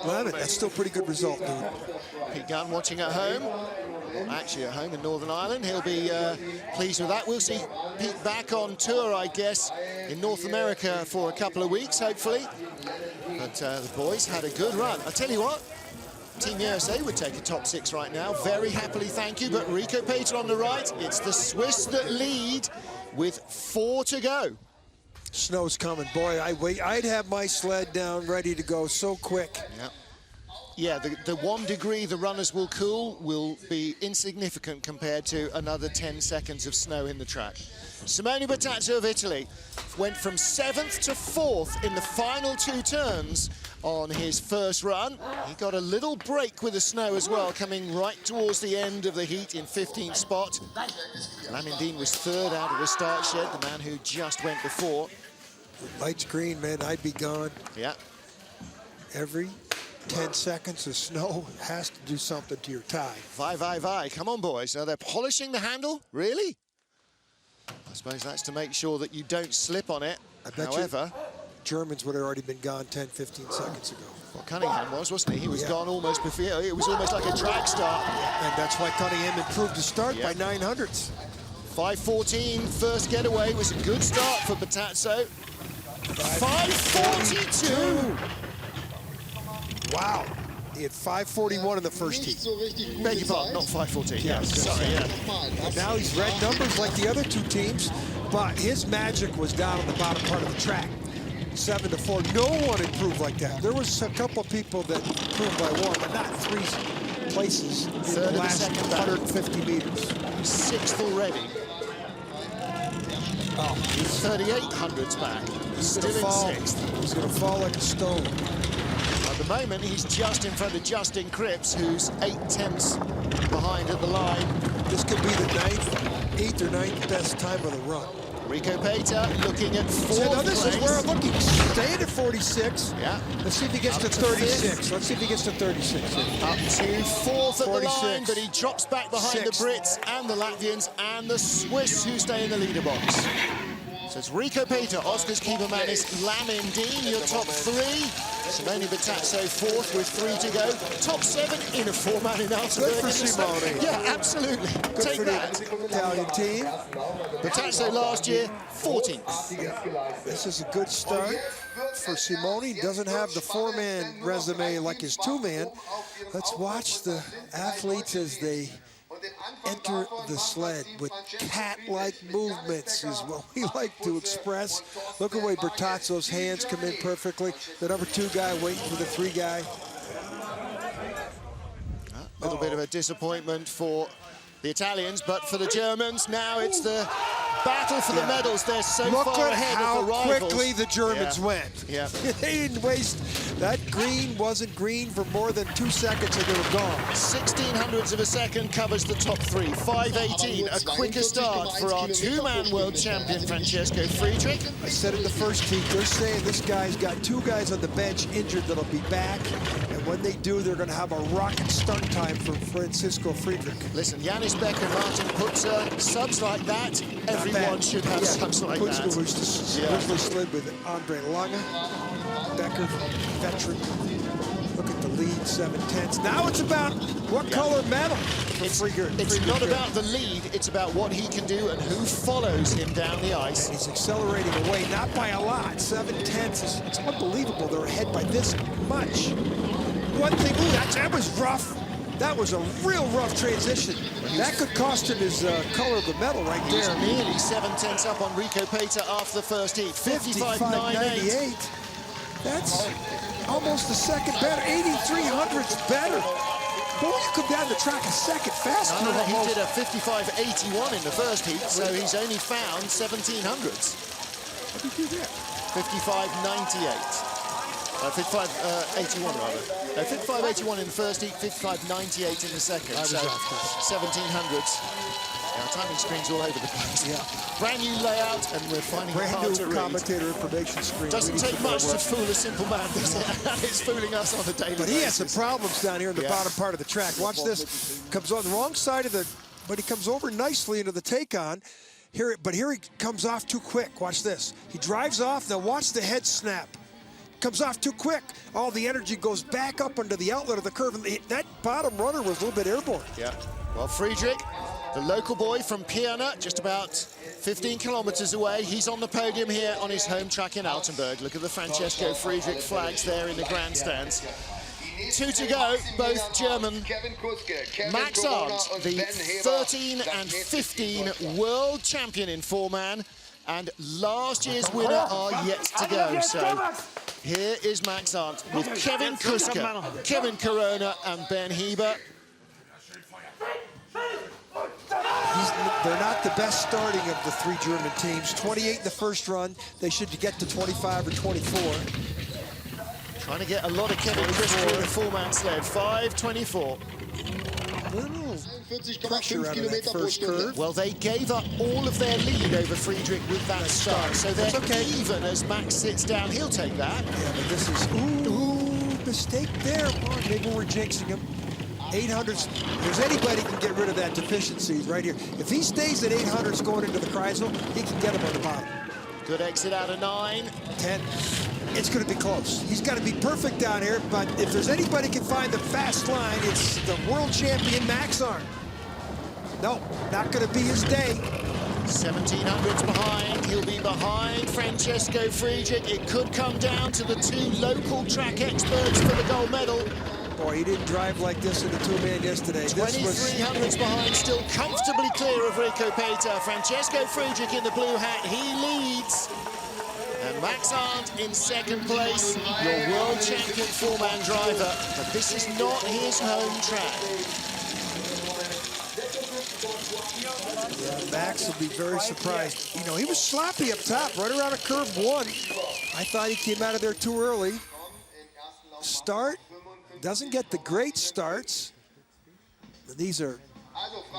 And that's still a pretty good result, dude. Pete Gunn watching at home. Well, actually at home in Northern Ireland. He'll be pleased with that. We'll see Pete back on tour, I guess, in North America for a couple of weeks, hopefully. But the boys had a good run. I'll tell you what, Team USA would take a top 6 right now. Very happily, thank you. But Rico Peter on the right. It's the Swiss that lead with 4 to go. Snow's coming. Boy, I'd have my sled down ready to go so quick. Yeah, the 1 degree the runners will cool will be insignificant compared to another 10 seconds of snow in the track. Simone Bertazzo of Italy went from 7th to 4th in the final 2 turns on his first run. He got a little break with the snow as well, coming right towards the end of the heat in 15th spot. Lamindine was 3rd out of the start shed, the man who just went before. Lights green, man, I'd be gone. Yeah. Every 10 seconds of snow has to do something to your tie. Vi. Come on, boys. Now they're polishing the handle? Really? I suppose that's to make sure that you don't slip on it. I bet However, Germans would have already been gone 10, 15 seconds ago. well, Cunningham wasn't he? He was gone almost before. It was almost like a drag start. And that's why Cunningham improved his start by 900ths. 5:14, first getaway was a good start for Batazzo. 5:42. Wow. He had 5:41 in the first heat. Beg your pardon, not 5:14. Yeah, Sorry, yeah. And now he's red numbers like the other two teams, but his magic was down on the bottom part of the track. 7-4. No one improved like that. There was a couple of people that improved by one, but not 3 places in Third the of last the second back. 150 meters. 6th already. Oh, 38 hundredths back. Still in 6th. He's going to fall like a stone. At the moment, he's just in front of Justin Cripps, who's 8 tenths behind at the line. This could be the 8th or 9th best time of the run. Rico Pater looking at 4th So now this place. is where I'm looking. Staying at 46. Yeah. Let's see if he gets Up to to 36. 5th. Let's see if he gets to 36. Up to 4th at the 46. line, but he drops back behind Sixth. the Brits and the Latvians and the Swiss who stay in the leader box. So it's Rico Pater, Oscar's keeper man is Lamin Dean, your top 3. Simone Batazzo 4th with 3 to go. Top 7 in a 4-man in Altenberg. Good for Simone. Yeah, absolutely. Good Take for that. the Italian team. Batazzo last year, 14th. This is a good start for Simone. He doesn't have the 4-man resume like his 2-man. Let's watch the athletes as they enter the sled with cat-like movements is what we like to express. Look at the way Bertazzo's hands come in perfectly. The number 2 guy waiting for the 3 guy. A little bit of a disappointment for the Italians, but for the Germans, now it's the battle for the medals. They're so Look far at ahead how of the rivals. quickly the Germans went. Yeah. They didn't waste. That green wasn't green for more than 2 seconds and they were gone. 1600ths of a second covers the top 3. 5:18, a quicker start for our 2-man world champion, Francesco Friedrich. I said in the first heat, they're saying this guy's got 2 guys on the bench injured that'll be back. And when they do, they're going to have a rocket start time for Francisco Friedrich. Listen, Janis Becker, Martin Putzer, subs like that, everyone should have subs like Putzer that. was originally slid with Andre Lange. Becker, veteran. Look at the lead, 7/10. Now it's about what color medal for Friedrich. It's not about the lead, it's about what he can do and who follows him down the ice. He's accelerating away, not by a lot. 7/10. It's unbelievable they're ahead by this much. One thing, that was rough. That was a real rough transition. That could cost him his color of the medal right He's there. nearly 7/10 up on Rico Pater after the first heat. 55.98. That's almost a second better. 8300ths better. Boy, you come down the track a second faster. No, he did a 55.81 in the first heat, so he's only found 1700ths. What did he do there? 55.98. 55.81 rather. No, 55.81 in the first heat, 55.98 in the second. I was So off. 1700ths. Our timing screen's all over the place. Yeah. Brand new layout, and we're finding it hard Brand to new read. commentator information screen. Doesn't We need take some more much to work. fool a simple man, does it? It's fooling us on a daily But he has basis. some problems down here in the Yeah. bottom part of the track. Watch this. Comes on the wrong side of the, but he comes over nicely into the take-on. Here he comes off too quick. Watch this. He drives off. Now watch the head snap. Comes off too quick. All the energy goes back up under the outlet of the curve. And that bottom runner was a little bit airborne. Yeah. Well, Friedrich, the local boy from Pirna, just about 15 kilometers away. He's on the podium here on his home track in Altenberg. Look at the Francesco Friedrich flags there in the grandstands. 2 to go, both German. Max Arndt, the 13 and 15 world champion in 4-man, and last year's winner are yet to go. So here is Max Arndt with Kevin Kuska, Kevin Corona, and Ben Heber. They're not the best starting of the 3 German teams. 28 in the first run. They should get to 25 or 24. Trying to get a lot of Kevin Kuska in a 4-man sled. 5:24. pressure out of that first curve. Well, they gave up all of their lead over Friedrich with that start, so they're even as Max sits down. He'll take that. Yeah, but this is, ooh, mistake there. Oh, maybe we're jinxing him. 800s, if there's anybody who can get rid of that deficiency right here. If he stays at 800s going into the Kreisel, he can get him on the bottom. Good exit out of 9. 10. It's going to be close. He's got to be perfect down here, but if there's anybody who can find the fast line, it's the world champion Max Arndt. No, not going to be his day. 1700s behind. He'll be behind Francesco Friedrich. It could come down to the two local track experts for the gold medal. Boy, he didn't drive like this in the two-man yesterday. 2300s behind, still comfortably clear of Rico Peter. Francesco Friedrich in the blue hat, he leads. And Max Arndt in second place, your world champion four-man driver. But this is not his home track. Yeah, Max will be very surprised. You know, he was sloppy up top, right around a curve 1. I thought he came out of there too early. Start. Doesn't get the great starts. These are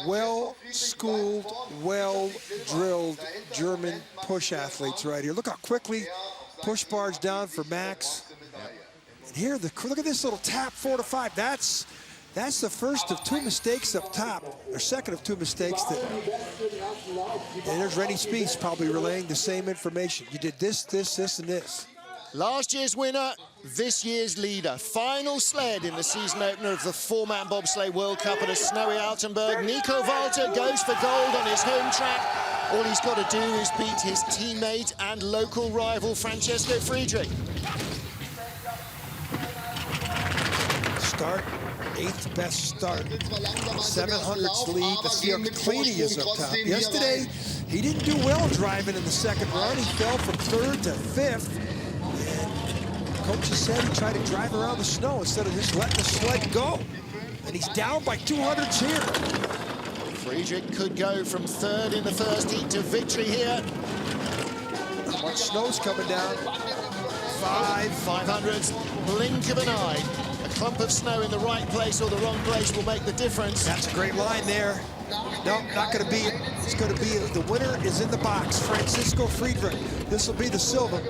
well-schooled, well-drilled German push athletes right here. Look how quickly push bars down for Max. And here, look at this little tap, 4 to 5. That's the first of 2 mistakes up top, or second of 2 mistakes. And there's Rennie Spies probably relaying the same information. You did this, this, this, and this. Last year's winner, this year's leader. Final sled in the season opener of the four-man bobsleigh World Cup at a snowy Altenberg. Nico Walter goes for gold on his home track. All he's got to do is beat his teammate and local rival, Francesco Friedrich. Start, 8th best start. 700ths lead. Let's see how clean he is up top. Yesterday, he didn't do well driving in the second run. He fell from 3rd to 5th. Coaches said he tried to drive around the snow instead of just letting the sled go. And he's down by 200s here. Friedrich could go from 3rd in the first heat to victory here. How much snow's coming down? 500s, blink of an eye. A clump of snow in the right place or the wrong place will make the difference. That's a great line there. No, not going to be it. It's going to be the winner is in the box. Francesco Friedrich. This will be the silver.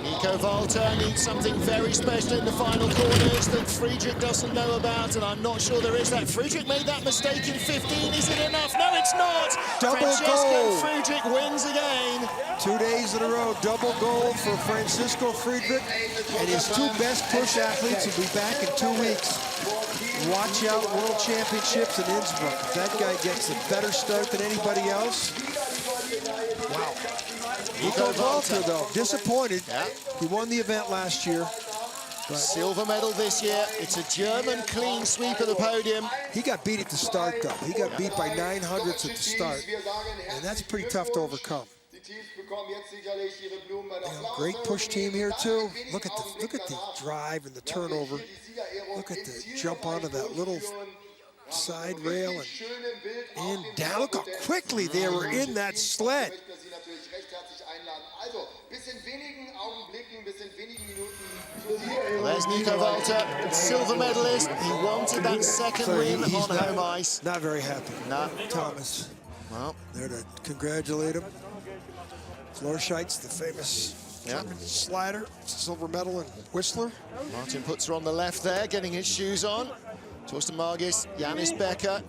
Nico Walter needs something very special in the final corners that Friedrich doesn't know about, and I'm not sure there is that. Friedrich made that mistake in 15. Is it enough? No, it's not. Double Francesco gold. Friedrich wins again. 2 days in a row, double gold for Francesco Friedrich, and his 2 best push athletes will be back in 2 weeks. Watch out, World Championships in Innsbruck. If that guy gets a better start than anybody else, wow. Nico Walter, though, disappointed. Yeah. He won the event last year. But silver medal this year. It's a German clean sweep of the podium. He got beat at the start, though. He got beat by 900ths at the start, and that's pretty tough to overcome. Great push team here too. Look at the drive and the turnover. Look at the jump onto that little side rail and down. Look how quickly they were in that sled. Well, there's Nico Walter, silver medalist. He wanted that second win on home ice. Not very happy. No. Thomas. Well, there to congratulate him. Florscheitz, the famous German slider, silver medal, and Whistler. Martin puts her on the left there, getting his shoes on. Torsten Margis, Janis Becker.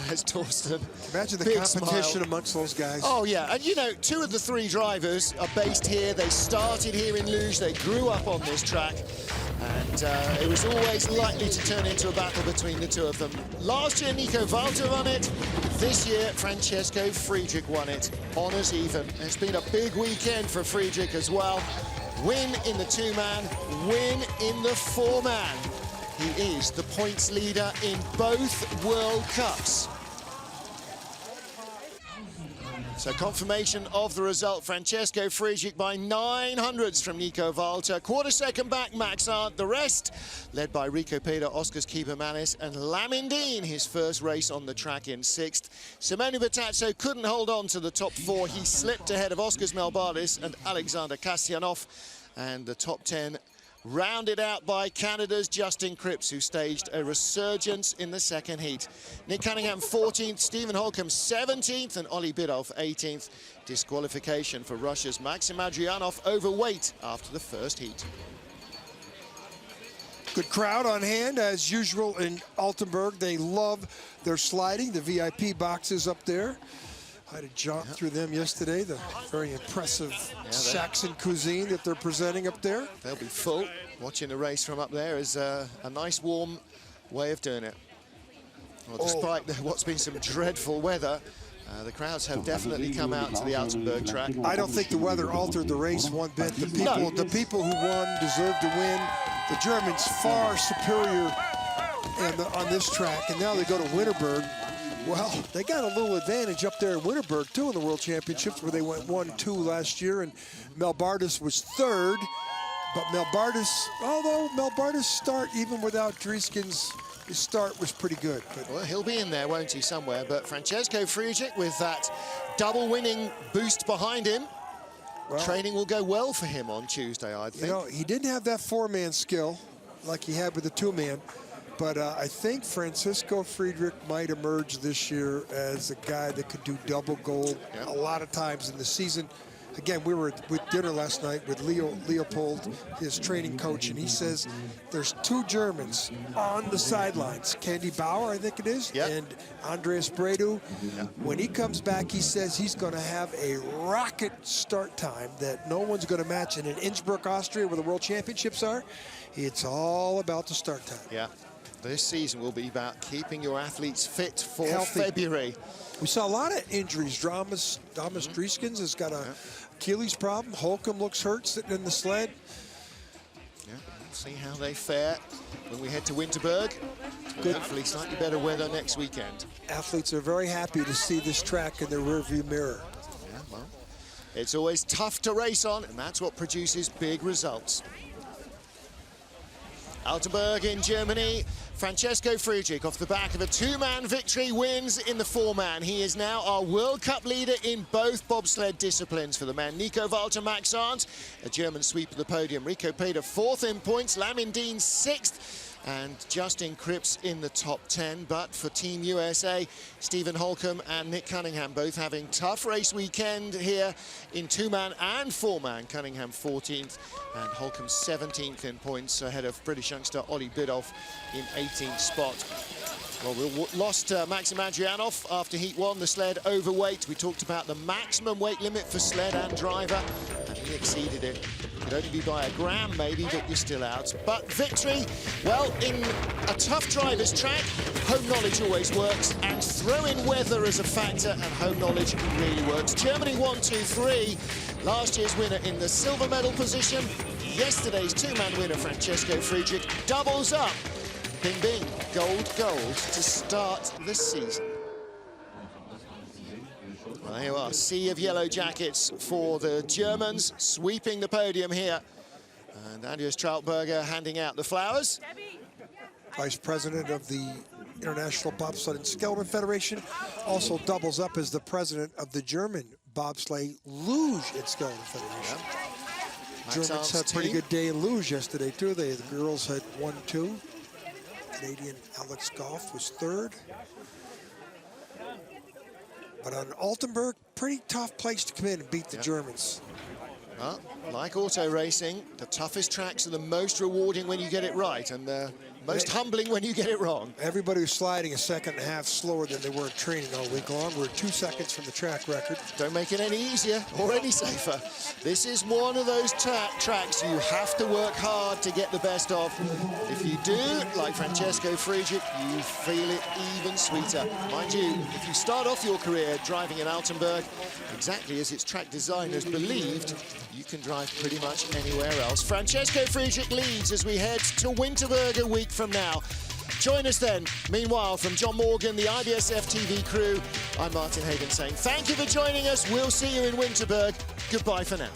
There's Torsten. Imagine the Big competition smile amongst those guys. Oh, yeah. And, you know, 2 of the 3 drivers are based here. They started here in Luge. They grew up on this track. And it was always likely to turn into a battle between the 2 of them. Last year, Nico Walter won it. This year, Francesco Friedrich won it. Honours even. It's been a big weekend for Friedrich as well. Win in the 2-man, win in the 4-man. He is the points leader in both World Cups. So confirmation of the result, Francesco Friedrich by 900ths from Nico Walter. Quarter second back, Max Arndt. The rest led by Rico Peter, Oscar's keeper Manis, and Lamindine, his first race on the track in 6th. Simone Bertazzo couldn't hold on to the top 4. He slipped ahead of Oscar's Melbardis and Alexander Kasyanov. And the top 10 rounded out by Canada's Justin Cripps, who staged a resurgence in the second heat. Nick Cunningham 14th, Stephen Holcomb 17th, and Oli Bidov 18th. Disqualification for Russia's Maxim Adrianov, overweight after the first heat. Good crowd on hand, as usual in Altenberg. They love their sliding, the VIP boxes up there. I had a jaunt through them yesterday, the very impressive Saxon cuisine that they're presenting up there. They'll be full. Watching the race from up there is a nice warm way of doing it. Well, despite what's been some dreadful weather, the crowds have definitely come out to the Altenberg track. I don't think the weather altered the race one bit. The people who won deserved to win. The Germans far superior on this track, and now they go to Winterberg. Well, they got a little advantage up there in Winterberg, too, in the World Championships, where they went 1-2 last year, and Melbardis was third. But although Melbardis' start, even without Driesken's, his start was pretty good. But well, he'll be in there, won't he, somewhere? But Francesco Friedrich, with that double-winning boost behind him, training will go well for him on Tuesday, I think. You know, he didn't have that four-man skill like he had with the two-man. But I think Francisco Friedrich might emerge this year as a guy that could do double gold a lot of times in the season. Again, we were with dinner last night with Leopold, his training coach, and he says there's two Germans on the sidelines. Candy Bauer, I think it is, and Andreas Bredow. When he comes back, he says he's going to have a rocket start time that no one's going to match. And in Innsbruck, Austria, where the World Championships are, it's all about the start time. Yeah. This season will be about keeping your athletes fit for Healthy. February. We saw a lot of injuries. Thomas Drieskens has got a Achilles problem. Holcomb looks hurt sitting in the sled. Yeah, we'll see how they fare when we head to Winterberg. Good. Hopefully slightly better weather next weekend. Athletes are very happy to see this track in their rearview mirror. Yeah, well, it's always tough to race on, and that's what produces big results. Altenberg in Germany. Francesco Friedrich, off the back of a two-man victory, wins in the four-man. He is now our World Cup leader in both bobsled disciplines for the men. Nico Walter, Max Arndt, a German sweep of the podium. Rico Peter fourth in points, Lamin Dean sixth, and Justin Cripps in the top 10. But for Team USA, Stephen Holcomb and Nick Cunningham both having tough race weekend here in two-man and four-man. Cunningham 14th and Holcomb 17th in points, ahead of British youngster Oli Bidov in 18th spot. Well, we lost Maxim Adrianov after Heat 1, the sled overweight. We talked about the maximum weight limit for sled and driver, and he exceeded it. Could only be by a gram, maybe, but you're still out. But victory, well, in a tough driver's track, home knowledge always works, and throw in weather as a factor, and home knowledge really works. Germany 1-2-3, last year's winner in the silver medal position. Yesterday's two-man winner, Francesco Friedrich, doubles up. Bing, bing, gold, gold to start the season. Well, there you are, sea of yellow jackets for the Germans, sweeping the podium here. And Andreas Trautberger handing out the flowers. Vice president of the International Bobsled and Skeleton Federation, also doubles up as the president of the German Bobsleigh Luge and Skeleton Federation. Germans had a pretty good day in luge yesterday, too. The girls had 1-2. Canadian Alex Goff was third. But on Altenberg, pretty tough place to come in and beat the Germans. Well, like auto racing, the toughest tracks are the most rewarding when you get it right, and the most humbling when you get it wrong. Everybody was sliding a second and a half slower than they were in training all week long. We're 2 seconds from the track record. Don't make it any easier or any safer. This is one of those tracks you have to work hard to get the best of. If you do, like Francesco Friedrich, you feel it even sweeter. Mind you, if you start off your career driving in Altenberg, exactly as its track designers believed, you can drive pretty much anywhere else. Francesco Friedrich leads as we head to Winterberg a week from now. Join us then. Meanwhile, from John Morgan, the IBSF TV crew, I'm Martin Hagan saying thank you for joining us. We'll see you in Winterberg. Goodbye for now.